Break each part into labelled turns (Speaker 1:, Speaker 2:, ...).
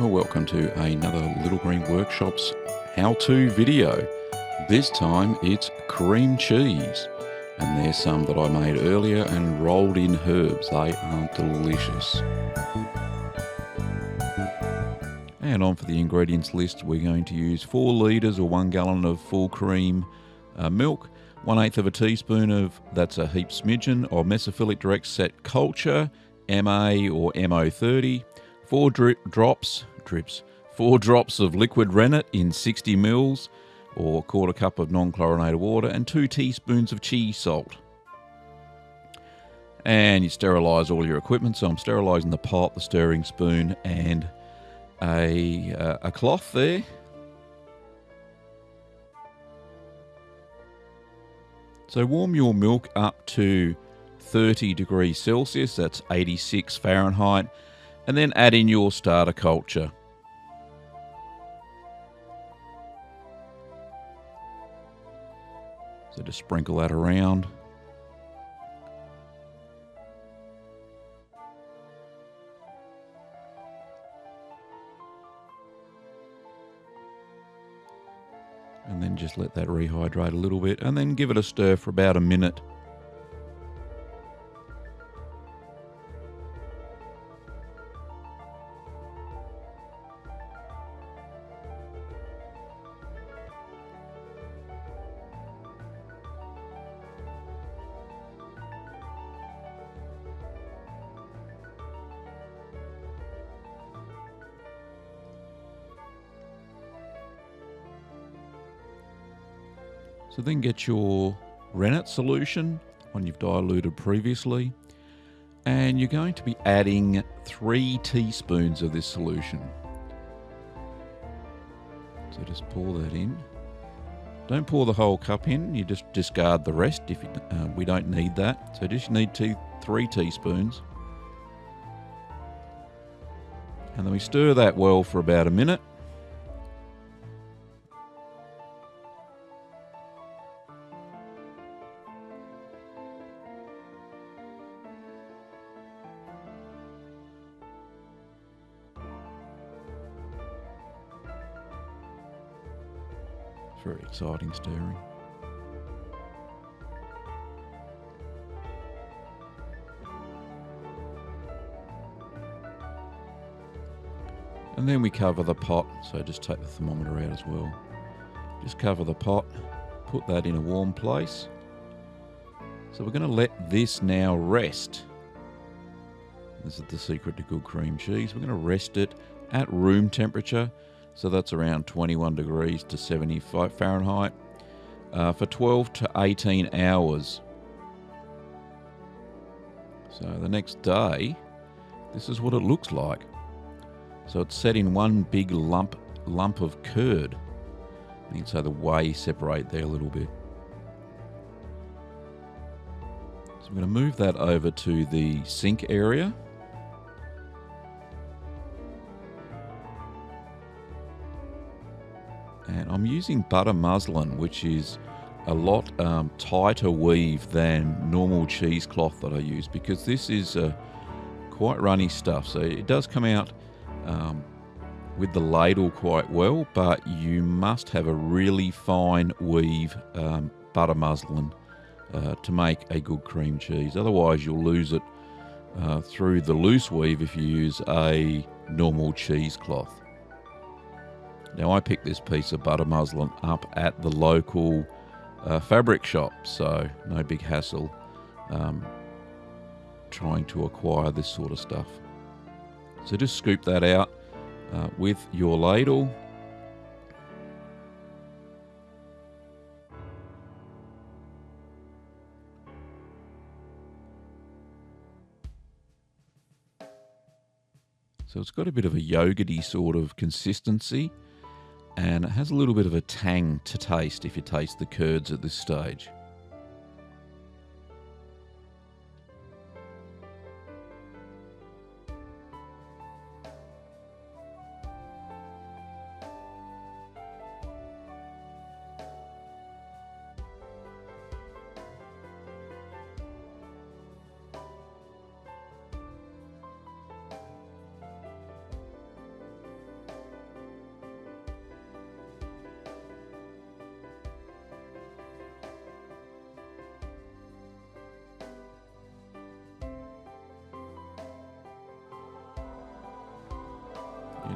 Speaker 1: Well, welcome to another Little Green Workshops how-to video. This time it's cream cheese, and there's some that I made earlier and rolled in herbs. They are delicious. And on for the ingredients list, we're going to use 4 litres or 1 gallon of full cream milk, 1/8 of a teaspoon of, that's a heap smidgen, of mesophilic direct set culture, MA or MO30, 4 drops of liquid rennet in 60 mils or 1/4 cup of non-chlorinated water, and 2 teaspoons of cheese salt. And you sterilise all your equipment, so I'm sterilising the pot, the stirring spoon, and a cloth there. So warm your milk up to 30 degrees Celsius, that's 86 Fahrenheit, and then add in your starter culture. So just sprinkle that around. And then just let that rehydrate a little bit, and then give it a stir for about a minute. So then get your rennet solution, one you've diluted previously, and you're going to be adding 3 teaspoons of this solution. So just pour that in. Don't pour the whole cup in, you just discard the rest if we don't need that. So just need 3 teaspoons. And then we stir that well for about a minute. Very exciting stirring. And then we cover the pot, so just take the thermometer out as well. Just cover the pot, put that in a warm place. So we're going to let this now rest. This is the secret to good cream cheese. We're going to rest it at room temperature. So that's around 21 degrees to 75 Fahrenheit for 12 to 18 hours. So the next day, this is what it looks like. So it's set in one big lump of curd. You can see the whey separate there a little bit. So I'm going to move that over to the sink area. And I'm using butter muslin, which is a lot tighter weave than normal cheesecloth that I use, because this is quite runny stuff. So it does come out with the ladle quite well, but you must have a really fine weave butter muslin to make a good cream cheese. Otherwise you'll lose it through the loose weave if you use a normal cheesecloth. Now I picked this piece of butter muslin up at the local fabric shop, so no big hassle trying to acquire this sort of stuff. So just scoop that out with your ladle. So it's got a bit of a yogurty sort of consistency, and it has a little bit of a tang to taste if you taste the curds at this stage.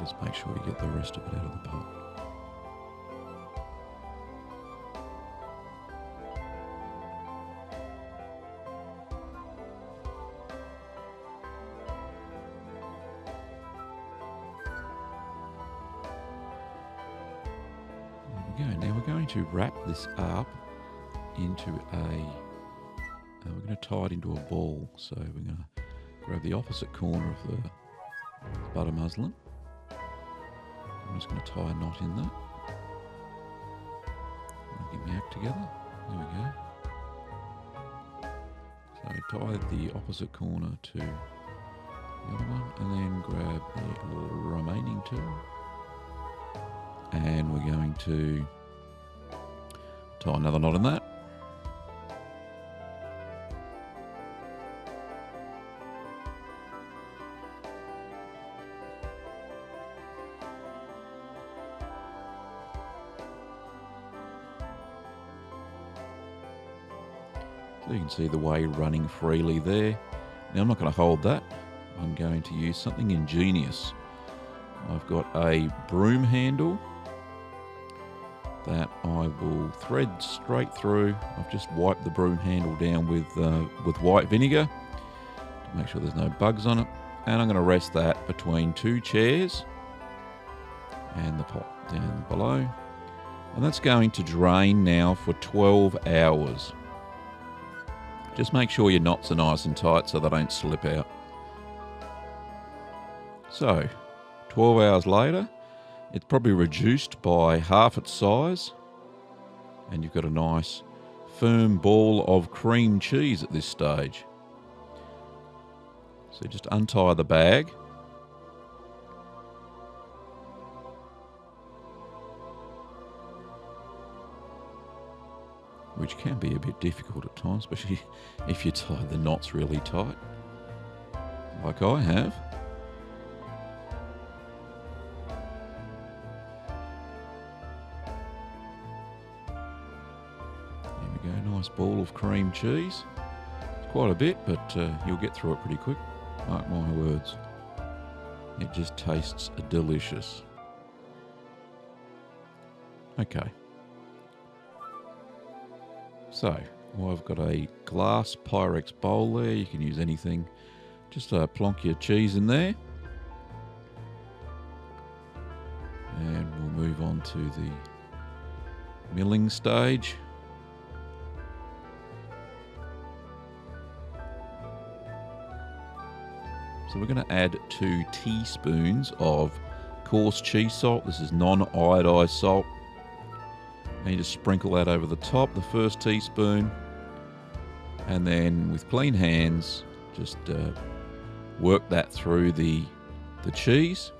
Speaker 1: Just make sure you get the rest of it out of the pot. There we go. Now we're going to wrap this up into we're going to tie it into a ball. So we're going to grab the opposite corner of the butter muslin. I'm just going to tie a knot in that. Get my act together. There we go. So tie the opposite corner to the other one, and then grab the remaining two. And we're going to tie another knot in that. So you can see the whey running freely there. Now I'm not going to hold that. I'm going to use something ingenious. I've got a broom handle that I will thread straight through. I've just wiped the broom handle down with white vinegar to make sure there's no bugs on it. And I'm going to rest that between two chairs and the pot down below. And that's going to drain now for 12 hours. Just make sure your knots are nice and tight so they don't slip out. So, 12 hours later, it's probably reduced by half its size, and you've got a nice firm ball of cream cheese at this stage. So just untie the bag. Which can be a bit difficult at times, especially if you tie the knots really tight, like I have. There we go, nice ball of cream cheese. It's quite a bit, but you'll get through it pretty quick. Mark my words. It just tastes delicious. Okay. So, I've got a glass Pyrex bowl there. You can use anything. Just plonk your cheese in there. And we'll move on to the milling stage. So we're going to add 2 teaspoons of coarse cheese salt. This is non-iodized salt. And you just sprinkle that over the top, the first teaspoon, and then with clean hands, just work that through the cheese.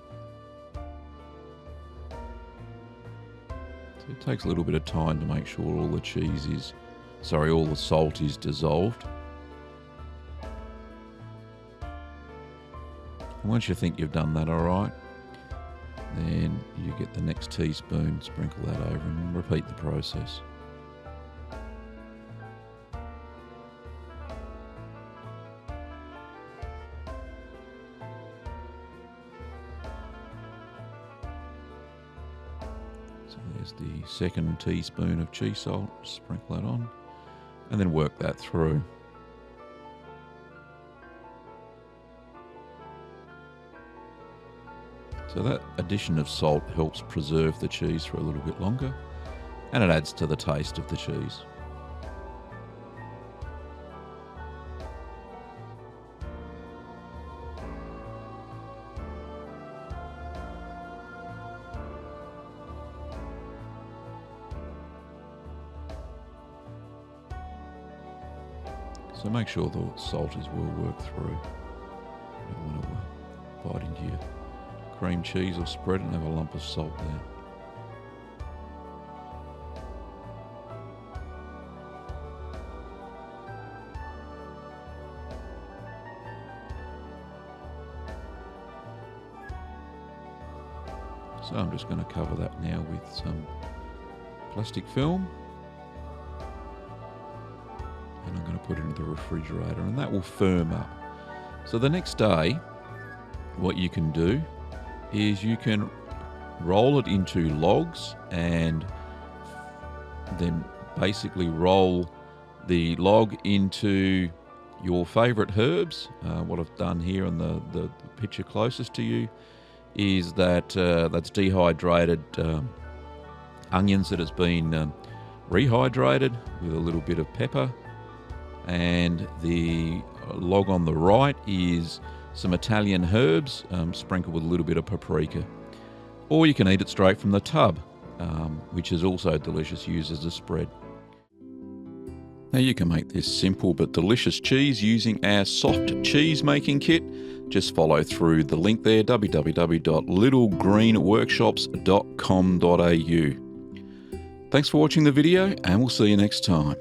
Speaker 1: So it takes a little bit of time to make sure all the salt is dissolved. And once you think you've done that all right, then you get the next teaspoon, sprinkle that over, and repeat the process. So there's the second teaspoon of cheese salt, sprinkle that on, and then work that through. So that addition of salt helps preserve the cheese for a little bit longer, and it adds to the taste of the cheese. So make sure the salt is well worked through. You don't want to bite into your cream cheese or spread and have a lump of salt there. So I'm just going to cover that now with some plastic film, and I'm going to put it into the refrigerator, and that will firm up. So the next day, what you can do is you can roll it into logs and then basically roll the log into your favourite herbs. What I've done here on the picture closest to you is that that's dehydrated onions that has been rehydrated with a little bit of pepper, and the log on the right is some Italian herbs sprinkled with a little bit of paprika. Or you can eat it straight from the tub, which is also delicious, used as a spread. Now you can make this simple but delicious cheese using our soft cheese making kit. Just follow through the link there, www.littlegreenworkshops.com.au. Thanks for watching the video, and we'll see you next time.